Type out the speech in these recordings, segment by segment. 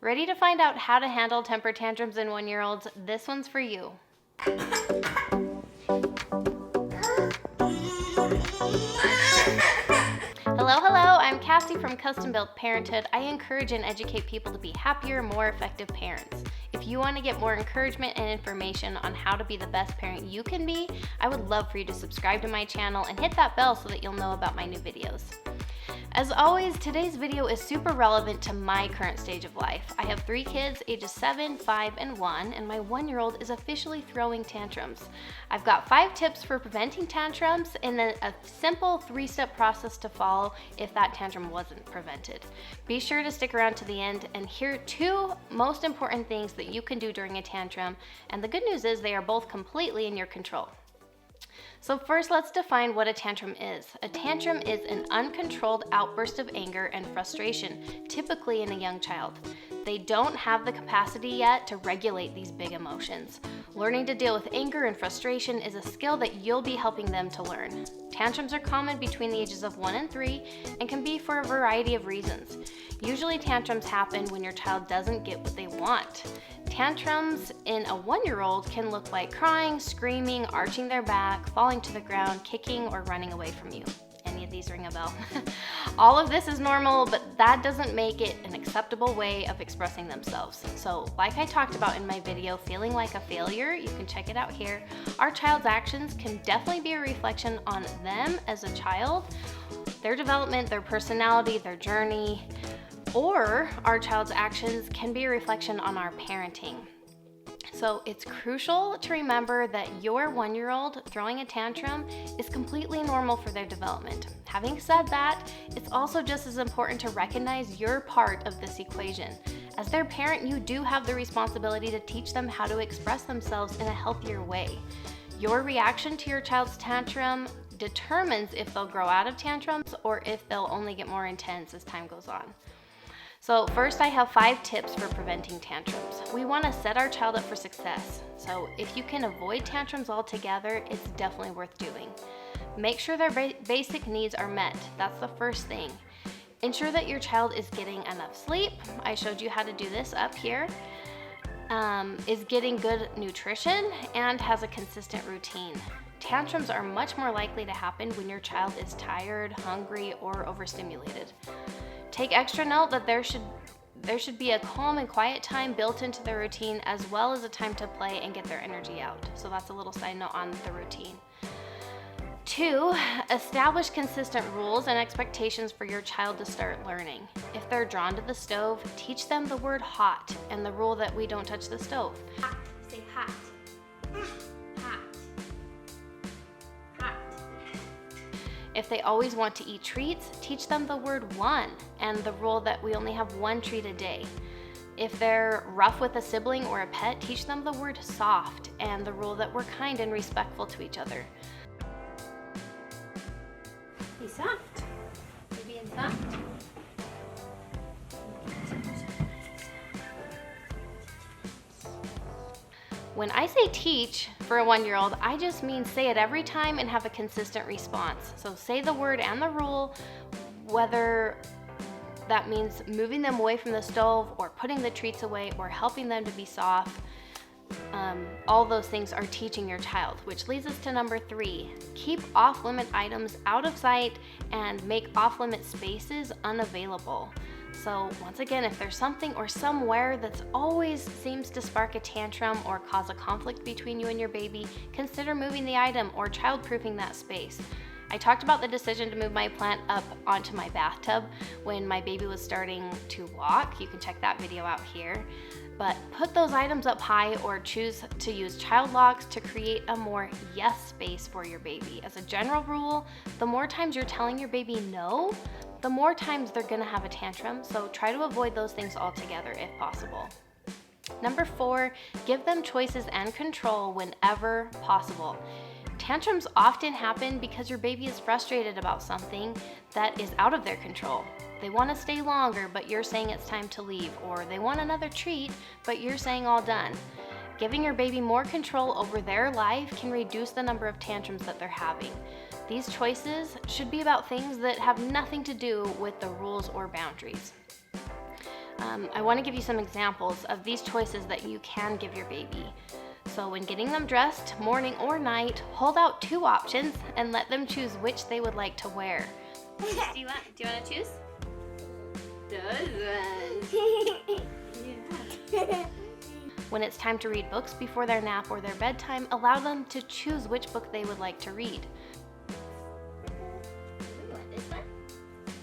Ready to find out how to handle temper tantrums in 1-year-olds? This one's for you. Hello, I'm Cassie from Custom Built Parenthood. I encourage and educate people to be happier, more effective parents. If you want to get more encouragement and information on how to be the best parent you can be, I would love for you to subscribe to my channel and hit that bell so that you'll know about my new videos. As always, today's video is super relevant to my current stage of life. I have 3 kids, ages 7, 5, and 1, and my 1-year-old is officially throwing tantrums. I've got 5 tips for preventing tantrums and then a simple 3-step process to follow if that tantrum wasn't prevented. Be sure to stick around to the end and hear 2 most important things that you can do during a tantrum, and the good news is they are both completely in your control. So first, let's define what a tantrum is. A tantrum is an uncontrolled outburst of anger and frustration, typically in a young child. They don't have the capacity yet to regulate these big emotions. Learning to deal with anger and frustration is a skill that you'll be helping them to learn. Tantrums are common between the ages of 1 and 3 and can be for a variety of reasons. Usually tantrums happen when your child doesn't get what they want. Tantrums in a 1-year-old can look like crying, screaming, arching their back, falling to the ground, kicking, or running away from you. Any of these ring a bell? All of this is normal, but that doesn't make it an acceptable way of expressing themselves. So, like I talked about in my video, Feeling Like a Failure, you can check it out here. Our child's actions can definitely be a reflection on them as a child, their development, their personality, their journey, or our child's actions can be a reflection on our parenting. So it's crucial to remember that your 1-year-old throwing a tantrum is completely normal for their development. Having said that, it's also just as important to recognize your part of this equation. As their parent, you do have the responsibility to teach them how to express themselves in a healthier way. Your reaction to your child's tantrum determines if they'll grow out of tantrums or if they'll only get more intense as time goes on. So first, I have 5 tips for preventing tantrums. We want to set our child up for success. So if you can avoid tantrums altogether, it's definitely worth doing. Make sure their basic needs are met. That's the first thing. Ensure that your child is getting enough sleep. I showed you how to do this up here. Is getting good nutrition and has a consistent routine. Tantrums are much more likely to happen when your child is tired, hungry, or overstimulated. Take extra note that there should be a calm and quiet time built into their routine, as well as a time to play and get their energy out. So that's a little side note on the routine. 2, establish consistent rules and expectations for your child to start learning. If they're drawn to the stove, teach them the word hot and the rule that we don't touch the stove. Hot. Say hot. Hot. Hot. If they always want to eat treats, teach them the word 1 and the rule that we only have 1 treat a day. If they're rough with a sibling or a pet, teach them the word soft and the rule that we're kind and respectful to each other. Be soft. You're being soft. When I say teach for a 1-year-old, I just mean say it every time and have a consistent response. So say the word and the rule, whether that means moving them away from the stove or putting the treats away or helping them to be soft. All those things are teaching your child, which leads us to number 3. Keep off-limit items out of sight and make off-limit spaces unavailable. So once again, if there's something or somewhere that's always seems to spark a tantrum or cause a conflict between you and your baby, consider moving the item or child-proofing that space. I talked about the decision to move my plant up onto my bathtub when my baby was starting to walk. You can check that video out here. But put those items up high or choose to use child locks to create a more yes space for your baby. As a general rule, the more times you're telling your baby no, the more times they're gonna have a tantrum, so try to avoid those things altogether if possible. Number 4, give them choices and control whenever possible. Tantrums often happen because your baby is frustrated about something that is out of their control. They want to stay longer, but you're saying it's time to leave, or they want another treat, but you're saying all done. Giving your baby more control over their life can reduce the number of tantrums that they're having. These choices should be about things that have nothing to do with the rules or boundaries. I want to give you some examples of these choices that you can give your baby. So when getting them dressed, morning or night, hold out 2 options and let them choose which they would like to wear. Do you want to choose? Yeah. When it's time to read books before their nap or their bedtime, allow them to choose which book they would like to read. This one?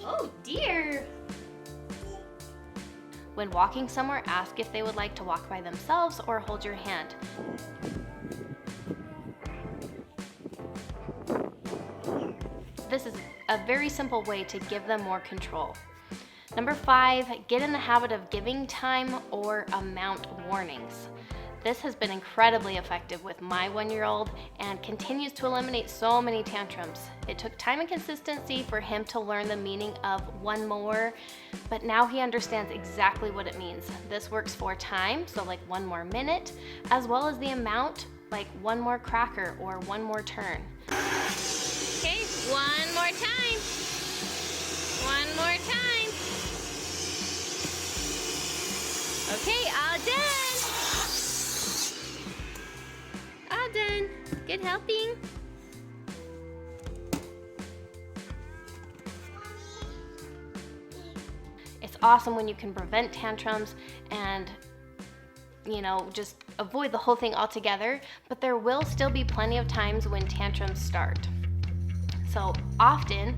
Oh dear! When walking somewhere, ask if they would like to walk by themselves or hold your hand. This is a very simple way to give them more control. Number 5, get in the habit of giving time or amount warnings. This has been incredibly effective with my 1-year-old and continues to eliminate so many tantrums. It took time and consistency for him to learn the meaning of one more, but now he understands exactly what it means. This works for time, so like 1 more minute, as well as the amount, like 1 more cracker or 1 more turn. Okay, 1 more time. 1 more time. Okay, all done. All done. Good helping. It's awesome when you can prevent tantrums and, just avoid the whole thing altogether, but there will still be plenty of times when tantrums start. So often,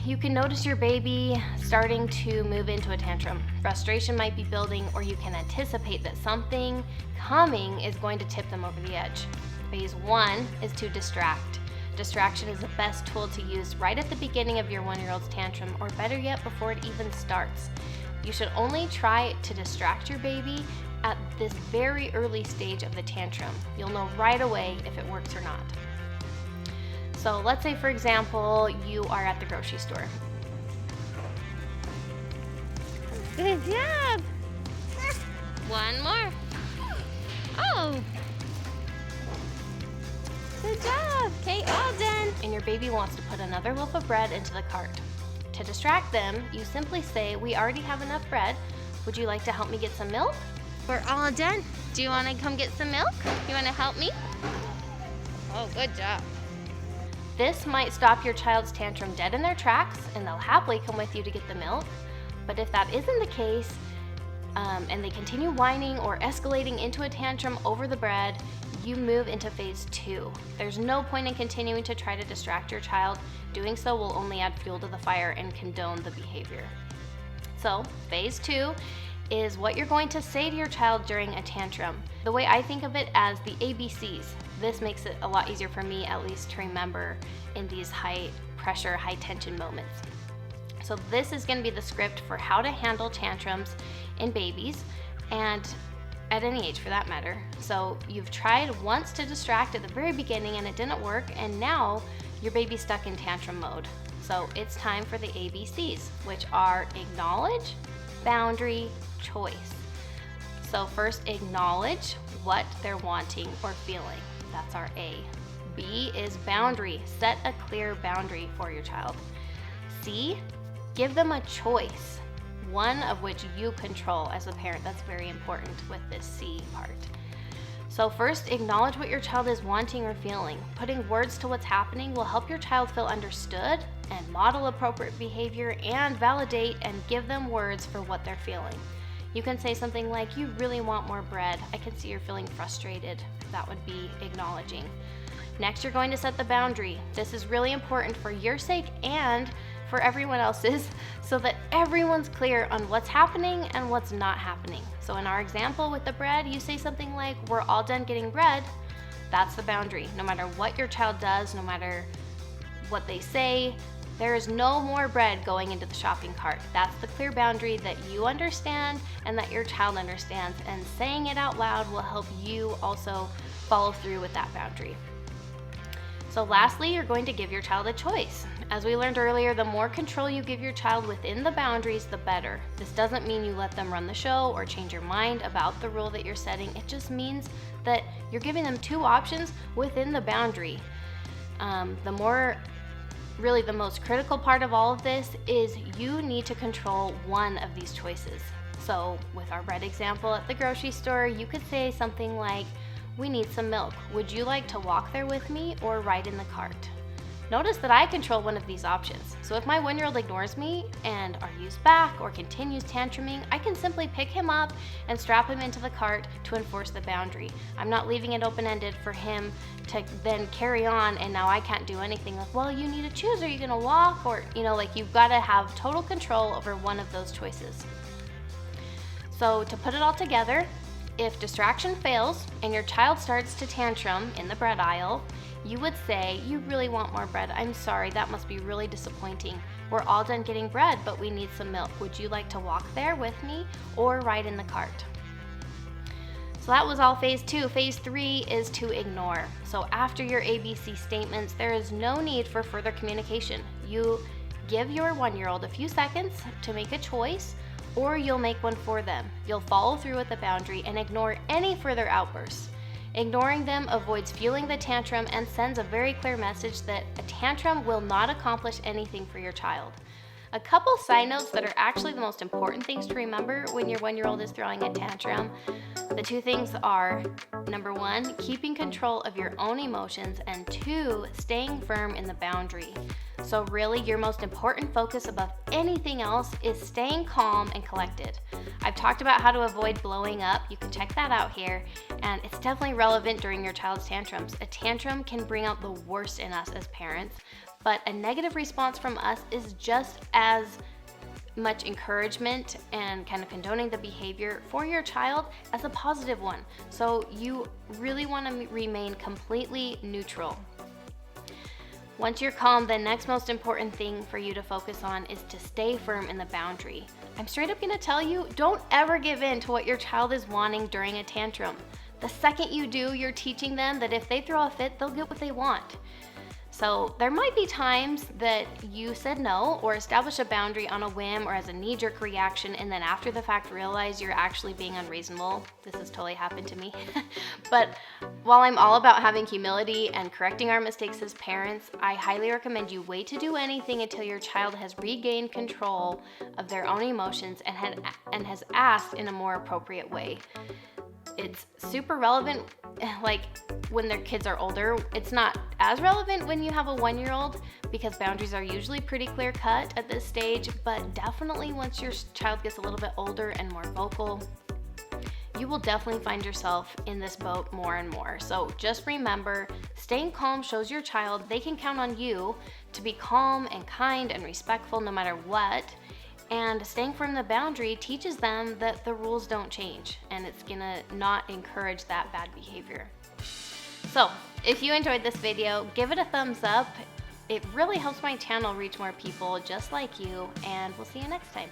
you can notice your baby starting to move into a tantrum. Frustration might be building, or you can anticipate that something coming is going to tip them over the edge. Phase 1 is to distract. Distraction is the best tool to use right at the beginning of your 1-year-old's tantrum, or better yet, before it even starts. You should only try to distract your baby at this very early stage of the tantrum. You'll know right away if it works or not. So let's say, for example, you are at the grocery store. Good job. 1 more. Oh. Good job. Okay, all done. And your baby wants to put another loaf of bread into the cart. To distract them, you simply say, "We already have enough bread. Would you like to help me get some milk?" We're all done. Do you want to come get some milk? You want to help me? Oh, good job. This might stop your child's tantrum dead in their tracks, and they'll happily come with you to get the milk. But if that isn't the case, and they continue whining or escalating into a tantrum over the bread, you move into phase 2. There's no point in continuing to try to distract your child. Doing so will only add fuel to the fire and condone the behavior. So, phase 2 is what you're going to say to your child during a tantrum. The way I think of it as the ABCs. This makes it a lot easier for me, at least, to remember in these high pressure, high tension moments. So this is going to be the script for how to handle tantrums in babies, and at any age for that matter. So you've tried once to distract at the very beginning and it didn't work, and now your baby's stuck in tantrum mode. So it's time for the ABCs, which are acknowledge, boundary, choice. So first, acknowledge what they're wanting or feeling. That's our A. B is boundary. Set a clear boundary for your child. C, give them a choice, one of which you control as a parent. That's very important with this C part. So first, acknowledge what your child is wanting or feeling. Putting words to what's happening will help your child feel understood and model appropriate behavior, and validate and give them words for what they're feeling. You can say something like, "You really want more bread. I can see you're feeling frustrated." That would be acknowledging. Next, you're going to set the boundary. This is really important for your sake and for everyone else's, so that everyone's clear on what's happening and what's not happening. So in our example with the bread, you say something like, "We're all done getting bread." That's the boundary. No matter what your child does, no matter what they say, there is no more bread going into the shopping cart. That's the clear boundary that you understand and that your child understands, and saying it out loud will help you also follow through with that boundary. So lastly, you're going to give your child a choice. As we learned earlier, the more control you give your child within the boundaries, the better. This doesn't mean you let them run the show or change your mind about the rule that you're setting. It just means that you're giving them 2 options within the boundary. The more really the most critical part of all of this is you need to control one of these choices. So with our bread example at the grocery store, you could say something like, "We need some milk. Would you like to walk there with me or ride in the cart?" Notice that I control one of these options. So if my 1-year-old ignores me and argues back or continues tantruming, I can simply pick him up and strap him into the cart to enforce the boundary. I'm not leaving it open-ended for him to then carry on and now I can't do anything. Like, well, you need to choose. Are you gonna walk? Or, like you've gotta have total control over one of those choices. So to put it all together, if distraction fails and your child starts to tantrum in the bread aisle, you would say, "You really want more bread. I'm sorry, that must be really disappointing. We're all done getting bread, but we need some milk. Would you like to walk there with me or ride in the cart?" So that was all phase 2. Phase 3 is to ignore. So after your ABC statements, there is no need for further communication. You give your 1-year-old a few seconds to make a choice, or you'll make one for them. You'll follow through with the boundary and ignore any further outbursts. Ignoring them avoids fueling the tantrum and sends a very clear message that a tantrum will not accomplish anything for your child. A couple side notes that are actually the most important things to remember when your 1-year-old is throwing a tantrum. The 2 things are, number 1, keeping control of your own emotions, and 2, staying firm in the boundary. So really, your most important focus above anything else is staying calm and collected. I've talked about how to avoid blowing up. You can check that out here. And it's definitely relevant during your child's tantrums. A tantrum can bring out the worst in us as parents, but a negative response from us is just as much encouragement and kind of condoning the behavior for your child as a positive one. So you really want to remain completely neutral. Once you're calm, the next most important thing for you to focus on is to stay firm in the boundary. I'm straight up gonna tell you, don't ever give in to what your child is wanting during a tantrum. The second you do, you're teaching them that if they throw a fit, they'll get what they want. So there might be times that you said no or establish a boundary on a whim or as a knee-jerk reaction, and then after the fact realize you're actually being unreasonable. This has totally happened to me. But while I'm all about having humility and correcting our mistakes as parents, I highly recommend you wait to do anything until your child has regained control of their own emotions and has asked in a more appropriate way. It's super relevant, like when their kids are older. It's not as relevant when you have a 1-year-old because boundaries are usually pretty clear cut at this stage, but definitely once your child gets a little bit older and more vocal, you will definitely find yourself in this boat more and more. So just remember, staying calm shows your child they can count on you to be calm and kind and respectful no matter what. And staying firm in the boundary teaches them that the rules don't change, and it's gonna not encourage that bad behavior. So if you enjoyed this video, give it a thumbs up. It really helps my channel reach more people just like you, and we'll see you next time.